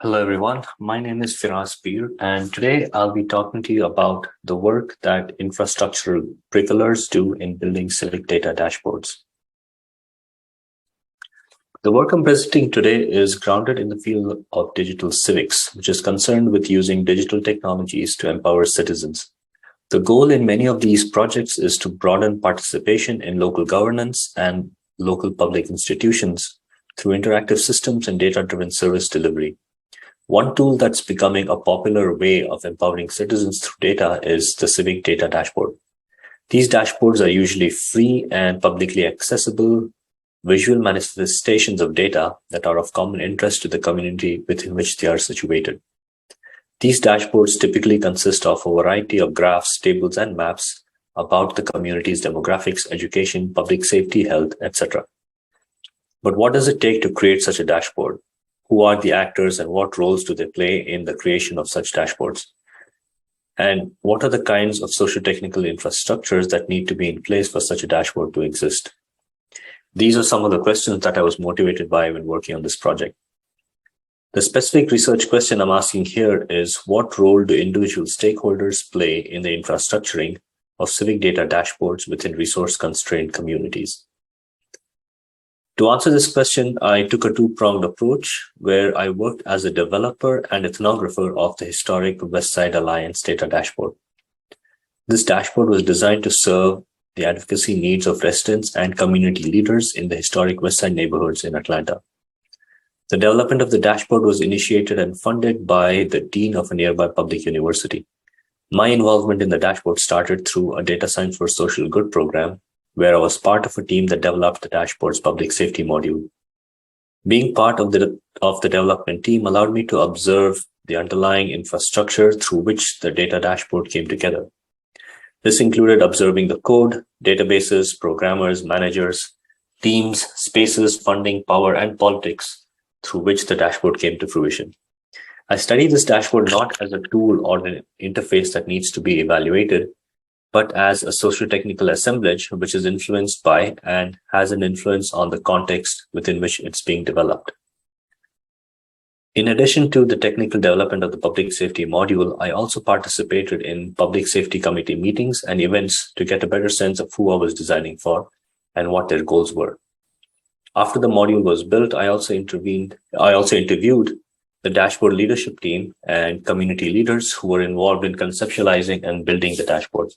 Hello, everyone. My name is Firaz, and today I'll be talking to you about the work that infrastructural bricoleurs do in building civic data dashboards. The work I'm presenting today is grounded in the field of digital civics, which is concerned with using digital technologies to empower citizens. The goal in many of these projects is to broaden participation in local governance and local public institutions through interactive systems and data-driven service delivery. One tool that's becoming a popular way of empowering citizens through data is the Civic Data Dashboard. These dashboards are usually free and publicly accessible visual manifestations of data that are of common interest to the community within which they are situated. These dashboards typically consist of a variety of graphs, tables, and maps about the community's demographics, education, public safety, health, etc. But what does it take to create such a dashboard? Who are the actors and what roles do they play in the creation of such dashboards? And what are the kinds of socio-technical infrastructures that need to be in place for such a dashboard to exist? These are some of the questions that I was motivated by when working on this project. The specific research question I'm asking here is, what role do individual stakeholders play in the infrastructuring of civic data dashboards within resource-constrained communities? To answer this question, I took a two-pronged approach where I worked as a developer and ethnographer of the historic Westside Alliance data dashboard. This dashboard was designed to serve the advocacy needs of residents and community leaders in the historic Westside neighborhoods in Atlanta. The development of the dashboard was initiated and funded by the dean of a nearby public university. My involvement in the dashboard started through a data science for social good program, where I was part of a team that developed the dashboard's public safety module. Being part of the development team allowed me to observe the underlying infrastructure through which the data dashboard came together. This included observing the code, databases, programmers, managers, teams, spaces, funding, power, and politics through which the dashboard came to fruition. I study this dashboard not as a tool or an interface that needs to be evaluated, but as a socio-technical assemblage which is influenced by and has an influence on the context within which it's being developed. In addition to the technical development of the public safety module, I also participated in public safety committee meetings and events to get a better sense of who I was designing for and what their goals were. After the module was built, I also interviewed the dashboard leadership team and community leaders who were involved in conceptualizing and building the dashboards.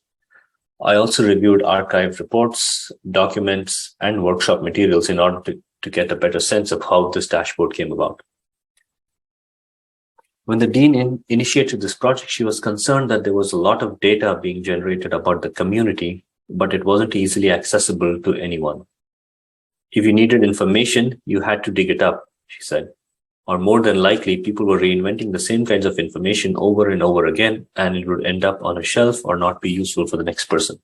I also reviewed archived reports, documents, and workshop materials in order to get a better sense of how this dashboard came about. When the dean initiated this project, she was concerned that there was a lot of data being generated about the community, but it wasn't easily accessible to anyone. If you needed information, you had to dig it up, she said. Or more than likely, people were reinventing the same kinds of information over and over again, and it would end up on a shelf or not be useful for the next person.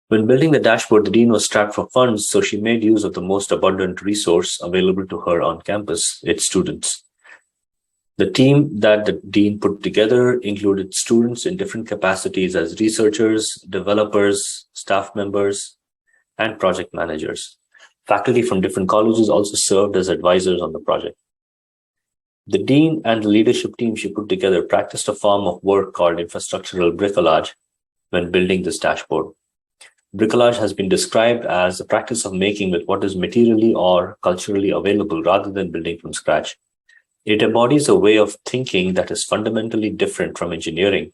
When building the dashboard, the dean was strapped for funds, so she made use of the most abundant resource available to her on campus, its students. The team that the dean put together included students in different capacities as researchers, developers, staff members, and project managers. Faculty from different colleges also served as advisors on the project. The dean and the leadership team she put together practiced a form of work called infrastructural bricolage when building this dashboard. Bricolage has been described as the practice of making with what is materially or culturally available rather than building from scratch. It embodies a way of thinking that is fundamentally different from engineering,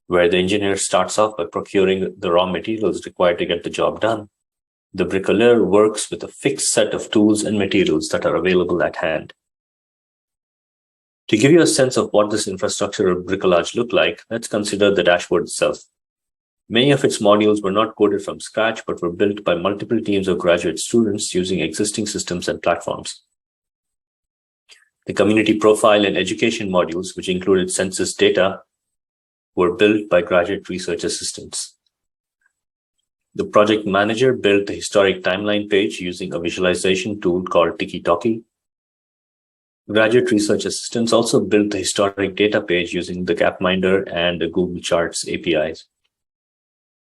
where the engineer starts off by procuring the raw materials required to get the job done. The bricoleur works with a fixed set of tools and materials that are available at hand. To give you a sense of what this infrastructural bricolage looked like, let's consider the dashboard itself. Many of its modules were not coded from scratch, but were built by multiple teams of graduate students using existing systems and platforms. The community profile and education modules, which included census data, were built by graduate research assistants. The project manager built the historic timeline page using a visualization tool called Tiki-Talkie. Graduate research assistants also built the historic data page using the Gapminder and the Google Charts APIs.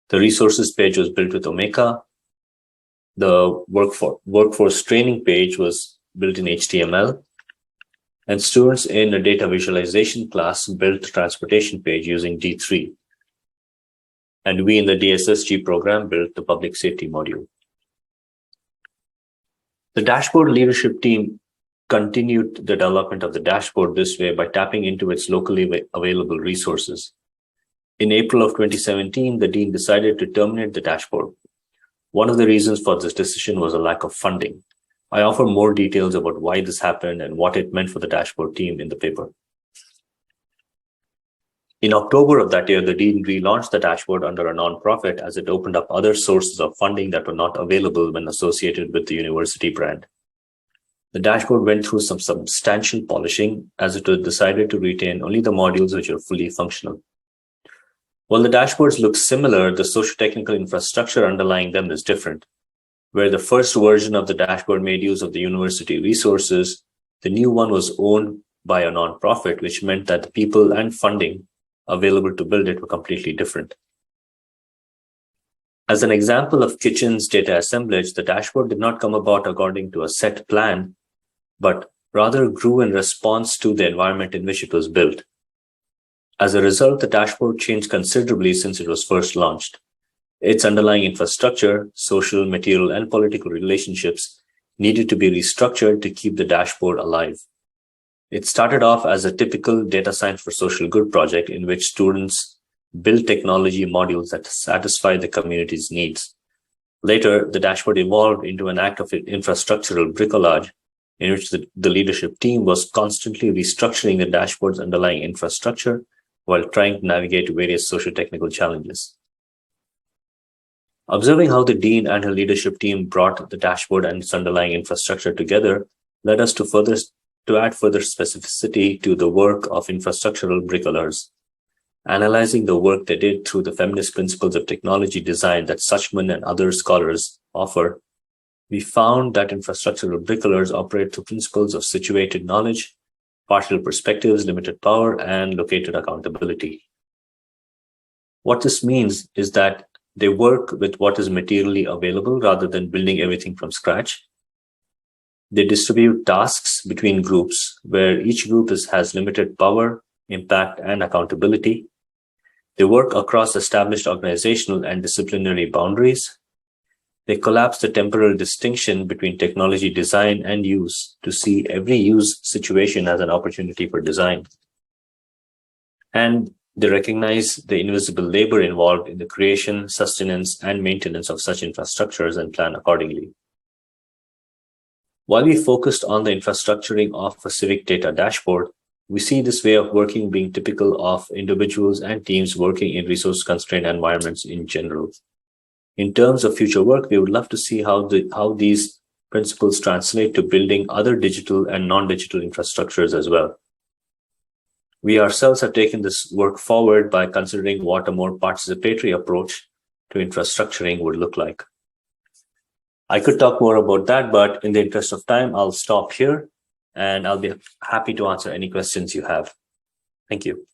The resources page was built with Omeka. The workforce training page was built in HTML. And students in a data visualization class built the transportation page using D3. And we in the DSSG program built the public safety module. The dashboard leadership team continued the development of the dashboard this way by tapping into its locally available resources. In April of 2017, the dean decided to terminate the dashboard. One of the reasons for this decision was a lack of funding. I offer more details about why this happened and what it meant for the dashboard team in the paper. In October of that year, the dean relaunched the dashboard under a nonprofit as it opened up other sources of funding that were not available when associated with the university brand. The dashboard went through some substantial polishing as it was decided to retain only the modules which are fully functional. While the dashboards look similar, the socio-technical infrastructure underlying them is different. Where the first version of the dashboard made use of the university resources, the new one was owned by a nonprofit, which meant that the people and funding available to build it were completely different. As an example of kitchen's data assemblage, the dashboard did not come about according to a set plan, but rather grew in response to the environment in which it was built. As a result, the dashboard changed considerably since it was first launched. Its underlying infrastructure, social, material, and political relationships needed to be restructured to keep the dashboard alive. It started off as a typical data science for social good project in which students build technology modules that satisfy the community's needs. Later, the dashboard evolved into an act of infrastructural bricolage in which the leadership team was constantly restructuring the dashboard's underlying infrastructure while trying to navigate various socio-technical challenges. Observing how the dean and her leadership team brought the dashboard and its underlying infrastructure together led us to add further specificity to the work of infrastructural bricoleurs. Analyzing the work they did through the feminist principles of technology design that Suchman and other scholars offer, we found that infrastructural bricoleurs operate through principles of situated knowledge, partial perspectives, limited power, and located accountability. What this means is that they work with what is materially available rather than building everything from scratch. They distribute tasks between groups where each group has limited power, impact, and accountability. They work across established organizational and disciplinary boundaries. They collapse the temporal distinction between technology design and use to see every use situation as an opportunity for design. And they recognize the invisible labor involved in the creation, sustenance, and maintenance of such infrastructures and plan accordingly. While we focused on the infrastructuring of a civic data dashboard, we see this way of working being typical of individuals and teams working in resource-constrained environments in general. In terms of future work, we would love to see how these principles translate to building other digital and non-digital infrastructures as well. We ourselves have taken this work forward by considering what a more participatory approach to infrastructuring would look like. I could talk more about that, but in the interest of time, I'll stop here and I'll be happy to answer any questions you have. Thank you.